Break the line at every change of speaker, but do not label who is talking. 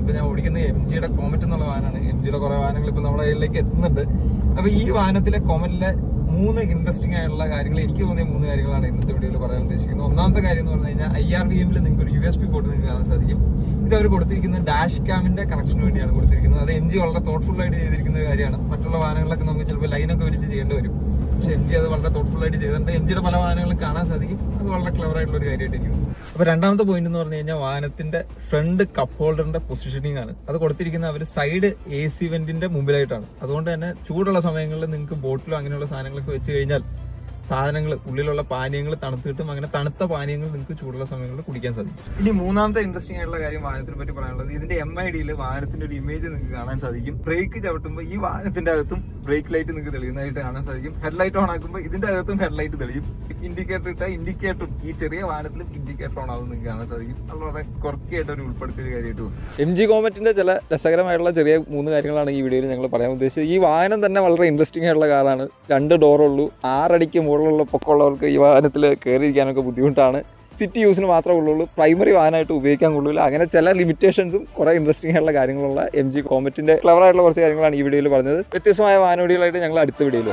ഇപ്പോൾ ഞാൻ ഓടിക്കുന്നത് MGയുടെ കോമറ്റ് എന്നുള്ള വാഹനമാണ്. MGയുടെ കുറേ വാഹനങ്ങൾ ഇപ്പോൾ നമ്മുടെ കയ്യിലേക്ക് എത്തുന്നുണ്ട്. അപ്പോൾ ഈ വാഹനത്തിലെ കോമറ്റിലെ 3 ഇൻട്രസ്റ്റിംഗ് ആയിട്ടുള്ള കാര്യങ്ങൾ, എനിക്ക് തോന്നിയ 3 കാര്യങ്ങളാണ് ഇന്നത്തെ വീഡിയോയിൽ പറയാൻ ഉദ്ദേശിക്കുന്നത്. ഒന്നാമത്തെ കാര്യം എന്ന് പറഞ്ഞു കഴിഞ്ഞാൽ IRVMൽ നിങ്ങൾക്ക് ഒരു USB പോർട്ട് നിങ്ങൾക്ക് കാണാൻ സാധിക്കും. ഇത് അവർ കൊടുത്തിരിക്കുന്നത് ഡാഷ് ക്യാമിന്റെ കണക്ഷന് വേണ്ടിയാണ് കൊടുത്തിരിക്കുന്നത്. അത് MG വളരെ തോട്ട്ഫുൾ ആയിട്ട് ചെയ്തിരിക്കുന്ന ഒരു കാര്യമാണ്. മറ്റുള്ള വാഹനങ്ങളൊക്കെ നമുക്ക് ചിലപ്പോൾ ലൈനൊക്കെ വലിച്ച് ചെയ്യേണ്ടി വരും. പക്ഷെ MG അത് വളരെ തോട്ട്ഫുൾ ആയിട്ട് ചെയ്തിട്ടുണ്ട്. MGയുടെ പല വാഹനങ്ങളും കാണാൻ സാധിക്കും. അത് വളരെ ക്ലവർ ആയിട്ടുള്ള ഒരു കാര്യമായിട്ടിരിക്കും. അപ്പോൾ രണ്ടാമത്തെ പോയിന്റ് എന്ന് പറഞ്ഞു കഴിഞ്ഞാൽ വാഹനത്തിന്റെ ഫ്രണ്ട് കപ്പ് ഹോൾഡറിന്റെ പൊസിഷനിങ് ആണ്. അത് കൊടുത്തിരിക്കുന്ന അവർ സൈഡ് AC വെന്റിന്റെ മുമ്പിലായിട്ടാണ്. അതുകൊണ്ട് തന്നെ ചൂടുള്ള സമയങ്ങളിൽ നിങ്ങൾക്ക് ബോട്ടിലോ അങ്ങനെയുള്ള സാധനങ്ങളൊക്കെ വെച്ച് കഴിഞ്ഞാൽ സാധനങ്ങൾ, ഉള്ളിലുള്ള പാനീയങ്ങൾ തണുത്ത് കിട്ടും. അങ്ങനെ തണുത്ത പാനീയങ്ങൾ നിങ്ങൾക്ക് ചൂടുള്ള സമയങ്ങളിൽ കുടിക്കാൻ സാധിക്കും. ഇനി മൂന്നാമത്തെ ഇൻട്രസ്റ്റിംഗ് ആയിട്ടുള്ള കാര്യം വാഹനത്തിനെ പറ്റി പറയാനുള്ളത്, ഇതിന്റെ MIDയിൽ വാഹനത്തിന്റെ ഒരു ഇമേജ് നിങ്ങൾക്ക് കാണാൻ സാധിക്കും. ബ്രേക്ക് ചവിട്ടുമ്പോൾ ഈ വാഹനത്തിന്റെ അകത്തും ബ്രേക്ക് ലൈറ്റ് നിങ്ങൾക്ക് തെളിയുന്നതായിട്ട് കാണാൻ സാധിക്കും. ഹെഡ്ലൈറ്റ് ഓൺ ആക്കുമ്പോൾ ഇതിന്റെ അകത്തും ഹെഡ്ലൈറ്റ് തെളിയും. ഇൻഡിക്കേറ്റർ ഇട്ട ഇൻഡിക്കേറ്ററും ഈ ചെറിയ വാഹനത്തിലും ഇൻഡിക്കേറ്റർ ഓൺ ആവും നിങ്ങൾക്ക് കാണാൻ സാധിക്കും. അത് വളരെ കുറക്കായിട്ട് ഒരു ഉൾപ്പെടുത്തിയ കാര്യമായിട്ട് തോന്നും. MG കോമറ്റിന്റെ ചില രസകരമായിട്ടുള്ള ചെറിയ 3 കാര്യങ്ങളാണ് ഈ വീഡിയോയിൽ ഞങ്ങൾ പറയാൻ ഉദ്ദേശിച്ചത്. ഈ വാഹനം തന്നെ വളരെ ഇൻട്രസ്റ്റിംഗ് ആയിട്ടുള്ള കാറാണ്. 2 ഡോറുള്ളൂ. 6 അടിക്ക് മുകളിലുള്ള പൊക്കമുള്ളവർക്ക് ഈ വാഹനത്തിൽ കയറിയിരിക്കാനൊക്കെ ബുദ്ധിമുട്ടാണ്. സിറ്റി യൂസിന് മാത്രമേ ഉള്ളൂ. പ്രൈമറി വാഹനമായിട്ട് ഉപയോഗിക്കാൻ കൊള്ളില്ല. അങ്ങനെ ചില ലിമിറ്റേഷൻസും കുറേ ഇൻട്രസ്റ്റിംഗ് ആയിട്ടുള്ള കാര്യങ്ങളുള്ള MG കോമറ്റിന്റെ ക്ലവറായിട്ടുള്ള കുറച്ച് കാര്യങ്ങളാണ് ഈ വീഡിയോയിൽ പറഞ്ഞത്. വ്യത്യസ്തമായ വാഹന വീഡിയോകളായിട്ട് ഞങ്ങൾ അടുത്ത വീഡിയോയിൽ